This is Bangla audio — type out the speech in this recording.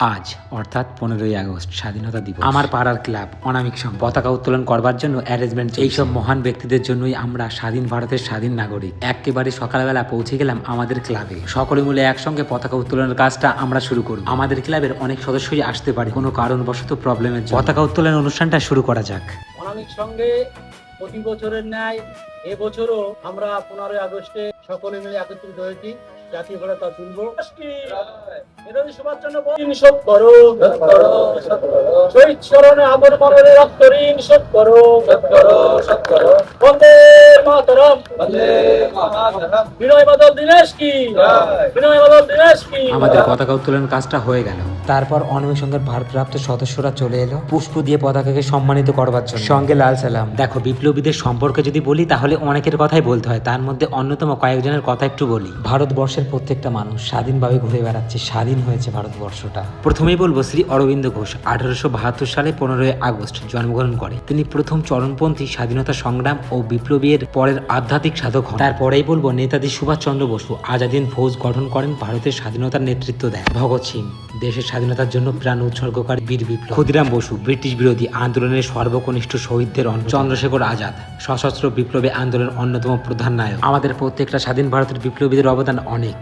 আজ অর্থাৎ 15ই আগস্ট স্বাধীনতা দিবস। আমার পাড়ার ক্লাব অনামিক সংঘ পতাকা উত্তোলন করবার জন্য অ্যারেঞ্জমেন্ট। এইসব মহান ব্যক্তিদের জন্যই আমরা স্বাধীন ভারতের স্বাধীন নাগরিক। একেবারে সকালবেলা পৌঁছে গেলাম আমাদের ক্লাবে। সকলে মিলে একসঙ্গে পতাকা উত্তোলনের কাজটা আমরা শুরু করব। আমাদের ক্লাবের অনেক সদস্যই আসতে পারে কোনো কারণবশত প্রবলেমের জন্য। পতাকা উত্তোলন অনুষ্ঠানটা শুরু করা যাক। অনামিক সঙ্গে প্রতি বছরের ন্যায় এবছরও আমরা 15ই আগস্টে সকলে মিলে একত্রিত হয়েছি জাতীয় পতাকা তুলব। নেতাজি সুভাষচন্দ্র বোস শোধ করো, শহীদ স্মরণে আমর মরণে রক্ত ঋণ শোধ করো, বন্দে মাতরম, বিনয় বাদল দীনেশ কি, বিনয় বাদল দীনেশ কি। আমাদের পতাকা উত্তোলন কাজটা হয়ে গেল। তারপর অনামিক সংঘের ভারপ্রাপ্ত সদস্যরা চলে এলো পুষ্প দিয়ে পতাকাকে সম্মানিত করবার জন্য, সঙ্গে লাল সালাম। দেখো, বিপ্লবীদের সম্পর্কে যদি বলি তাহলে অনেকের কথাই বলতে হয়, তার মধ্যে অন্যতম কয়েকজনের কথা একটু বলি। ভারতবর্ষের প্রত্যেকটা মানুষ স্বাধীনভাবে ঘুরে বেড়াচ্ছে, স্বাধীন হয়েছে ভারতবর্ষটা। প্রথমেই বলবো শ্রী অরবিন্দ ঘোষ 1872 সালে 15ই আগস্ট জন্মগ্রহণ করে। তিনি প্রথম চরমপন্থী স্বাধীনতা সংগ্রাম ও বিপ্লবীর পরের আধ্যাত্মিক সাধক হন। তারপরেই বলবো নেতাজি সুভাষচন্দ্র বসু আজাদিন ফৌজ গঠন করেন, ভারতের স্বাধীনতার নেতৃত্ব দেন। ভগৎ সিং দেশের স্বাধীনতার জন্য প্রাণ উৎসর্গকারী বীর বিপ্লবী। ক্ষুদিরাম বসু ব্রিটিশ বিরোধী আন্দোলনের সর্বকনিষ্ঠ শহীদদের অন্যতম। চন্দ্রশেখর আজাদ সশস্ত্র বিপ্লবী আন্দোলনের অন্যতম প্রধান নায়ক। আমাদের প্রত্যেকটা স্বাধীন ভারতের বিপ্লবীদের অবদান অনেক।